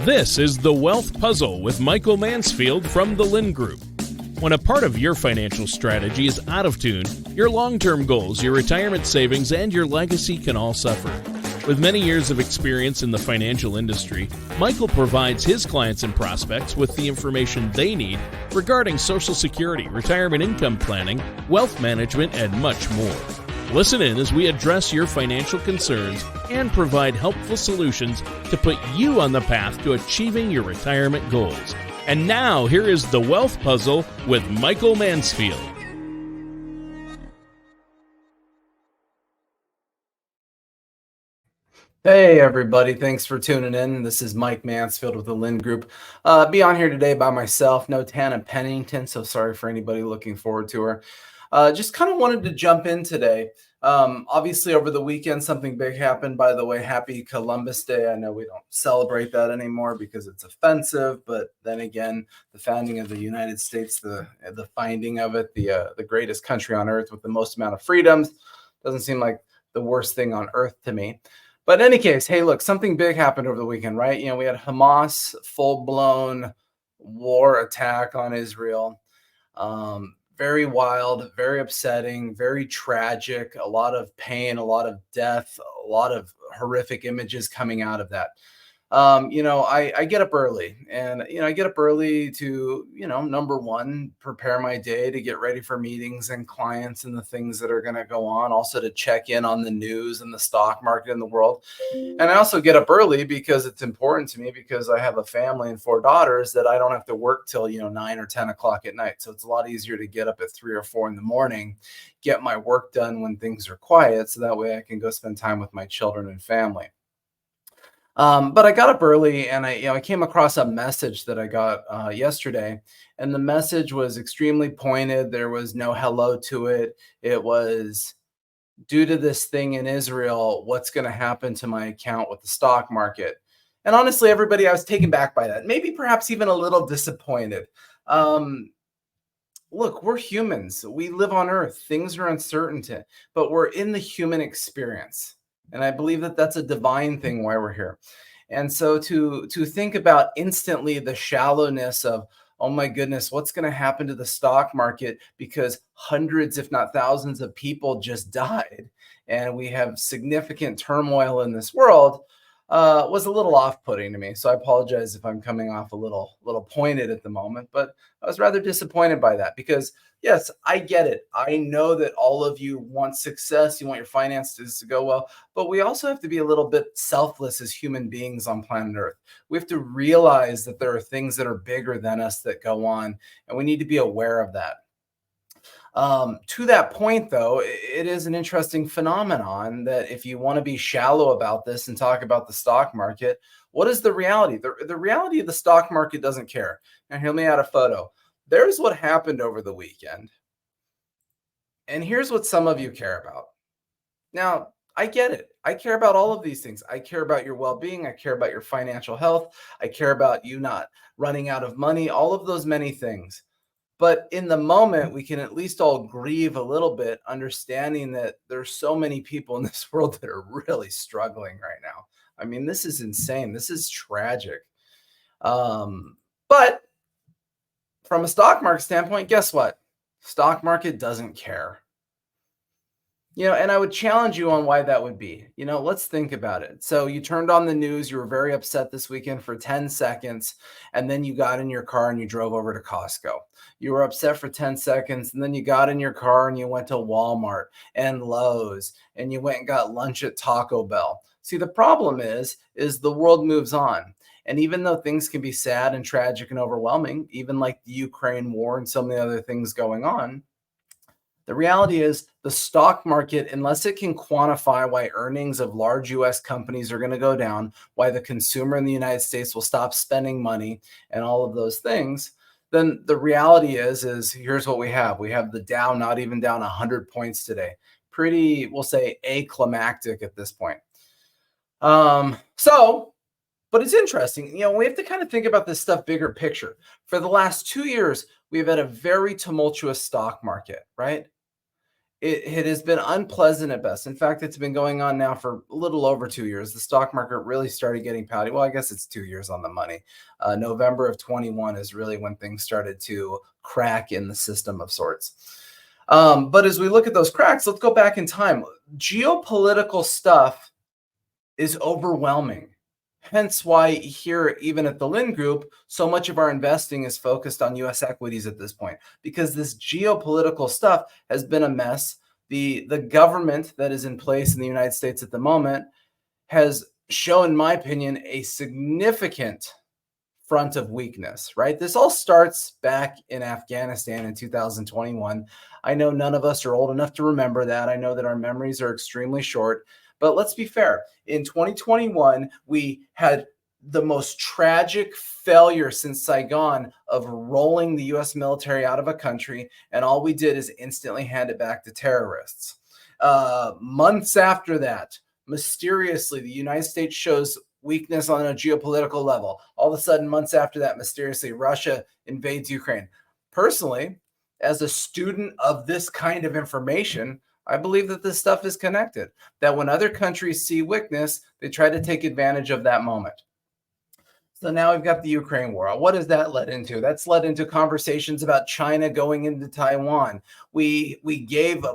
This is The Wealth Puzzle with Michael Mansfield from the Lynn Group. When a part of your financial strategy is out of tune, your long-term goals, your retirement savings, and your legacy can all suffer. With many years of experience in the financial industry, Michael provides his clients and prospects with the information they need regarding Social Security, retirement income planning, wealth management, and much more. Listen in as we address your financial concerns and provide helpful solutions to put you on the path to achieving your retirement goals. And now, here is The Wealth Puzzle with Michael Mansfield. Hey everybody, thanks for tuning in. This is Mike Mansfield with the Lynn Group. Be on here today by myself, no Tana Pennington, so sorry for anybody looking forward to her. Just kind of wanted to jump in today. Obviously over the weekend, something big happened. By the way, happy Columbus Day. I know we don't celebrate that anymore because it's offensive, but then again, the founding of the United States, the finding of it, the greatest country on earth with the most amount of freedoms, doesn't seem like the worst thing on earth to me. But in any case, hey, look, something big happened over the weekend, right? You know, we had Hamas full-blown war attack on Israel. Very wild, very upsetting, very tragic, a lot of pain, a lot of death, a lot of horrific images coming out of that. I get up early and, I get up early to, number one, prepare my day to get ready for meetings and clients and the things that are going to go on, also to check in on the news and the stock market in the world. And I also get up early because it's important to me because I have a family and 4 daughters that I don't have to work till, 9 or 10 o'clock at night. So it's a lot easier to get up at 3 or 4 in the morning, get my work done when things are quiet. So that way I can go spend time with my children and family. But I got up early and I came across a message that I got yesterday, and the message was extremely pointed. There was no hello to it. It was, due to this thing in Israel, what's going to happen to my account with the stock market? And honestly, everybody, I was taken back by that. Maybe perhaps even a little disappointed. Look, we're humans. We live on Earth. Things are uncertain, but we're in the human experience. And I believe that that's a divine thing why we're here. And so to think about instantly the shallowness of, oh my goodness, what's going to happen to the stock market because hundreds, if not thousands of people just died and we have significant turmoil in this world, was a little off-putting to me. So I apologize if I'm coming off a little pointed at the moment, but I was rather disappointed by that because yes, I get it. I know that all of you want success. You want your finances to go well, but we also have to be a little bit selfless as human beings on planet Earth. We have to realize that there are things that are bigger than us that go on, and we need to be aware of that. To that point, though, it is an interesting phenomenon that if you want to be shallow about this and talk about the stock market, what is the reality? The reality of the stock market doesn't care. Now, hear me out a photo. There's what happened over the weekend. And here's what some of you care about. Now, I get it. I care about all of these things. I care about your well-being. I care about your financial health. I care about you not running out of money, all of those many things. But in the moment, we can at least all grieve a little bit, understanding that there's so many people in this world that are really struggling right now. I mean, this is insane. This is tragic. But from a stock market standpoint, guess what? Stock market doesn't care. And I would challenge you on why that would be. Let's think about it. So you turned on the news, you were very upset this weekend for 10 seconds, and then you got in your car and you drove over to Costco. You were upset for 10 seconds, and then you got in your car and you went to Walmart and Lowe's, and you went and got lunch at Taco Bell. See, the problem is the world moves on. And even though things can be sad and tragic and overwhelming, even like the Ukraine war and so many other things going on, the reality is the stock market, unless it can quantify why earnings of large U.S. companies are going to go down, why the consumer in the United States will stop spending money and all of those things, then the reality is here's what we have. We have the Dow not even down 100 points today. Pretty, we'll say, aclimactic at this point. But it's interesting. We have to kind of think about this stuff bigger picture. For the last 2 years, we've had a very tumultuous stock market, right? it has been unpleasant at best. In fact, it's been going on now for a little over 2 years. The stock market really started getting pouty. Well, I guess it's 2 years on the money. November of 21 is really when things started to crack in the system of sorts. But as we look at those cracks, let's go back in time. Geopolitical stuff is overwhelming. Hence why here, even at the Lind Group, so much of our investing is focused on U.S. equities at this point, because this geopolitical stuff has been a mess. The government that is in place in the United States at the moment has shown, in my opinion, a significant front of weakness, right? This all starts back in Afghanistan in 2021. I know none of us are old enough to remember that. I know that our memories are extremely short. But let's be fair. In 2021, we had the most tragic failure since Saigon of rolling the U.S. military out of a country, and all we did is instantly hand it back to terrorists. Months after that, mysteriously, the United States shows weakness on a geopolitical level. All of a sudden, months after that, mysteriously, Russia invades Ukraine. Personally, as a student of this kind of information, I believe that this stuff is connected, that when other countries see weakness, they try to take advantage of that moment. So now we've got the Ukraine war. What has that led into? That's led into conversations about China going into Taiwan. We gave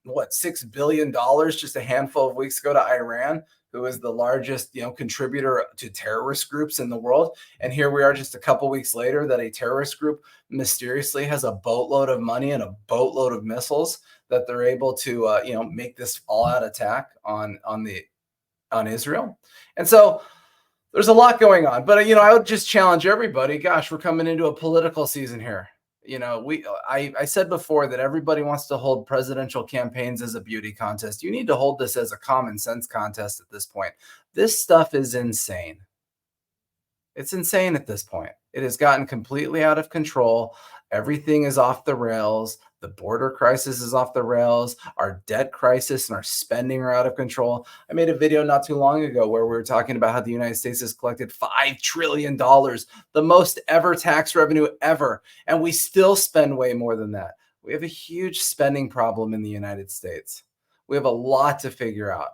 $6 billion just a handful of weeks ago to Iran, who is the largest, contributor to terrorist groups in the world. And here we are just a couple weeks later that a terrorist group mysteriously has a boatload of money and a boatload of missiles that they're able to, make this all-out attack on Israel. And so there's a lot going on. But, I would just challenge everybody. Gosh, we're coming into a political season here. I said before that everybody wants to hold presidential campaigns as a beauty contest. You need to hold this as a common sense contest at this point. This stuff is insane. It's insane at this point. It has gotten completely out of control. Everything is off the rails. The border crisis is off the rails. Our debt crisis and our spending are out of control. I made a video not too long ago where we were talking about how the United States has collected $5 trillion, the most ever tax revenue ever. And we still spend way more than that. We have a huge spending problem in the United States. We have a lot to figure out.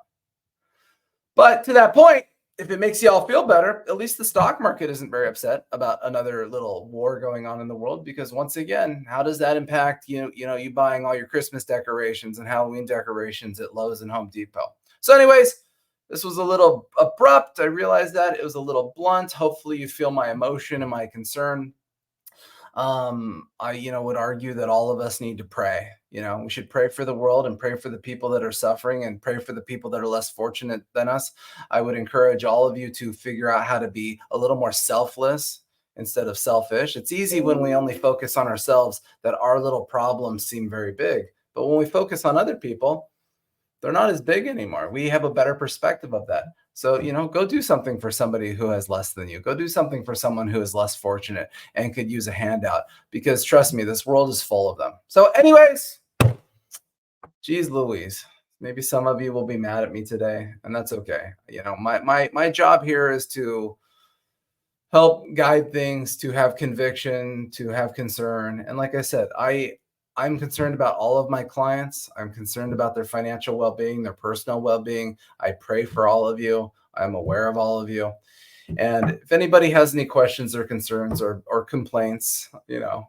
But to that point, if it makes you all feel better, at least the stock market isn't very upset about another little war going on in the world, because once again, how does that impact you buying all your Christmas decorations and Halloween decorations at Lowe's and Home Depot? So anyways, this was a little abrupt. I realized that it was a little blunt. Hopefully you feel my emotion and my concern. I would argue that all of us need to pray. We should pray for the world and pray for the people that are suffering and pray for the people that are less fortunate than us. I would encourage all of you to figure out how to be a little more selfless instead of selfish. It's easy when we only focus on ourselves that our little problems seem very big. But when we focus on other people, they're not as big anymore. We have a better perspective of that. So, go do something for somebody who has less than you. Go do something for someone who is less fortunate and could use a handout, because trust me, this world is full of them. So anyways, geez Louise, maybe some of you will be mad at me today, and that's okay. My job here is to help guide things, to have conviction, to have concern. And like I said, I'm concerned about all of my clients. I'm concerned about their financial well-being, their personal well-being. I pray for all of you. I'm aware of all of you. And if anybody has any questions or concerns or complaints,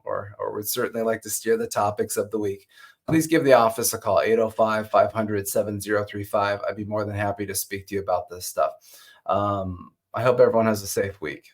or would certainly like to steer the topics of the week, please give the office a call, 805-500-7035. I'd be more than happy to speak to you about this stuff. I hope everyone has a safe week.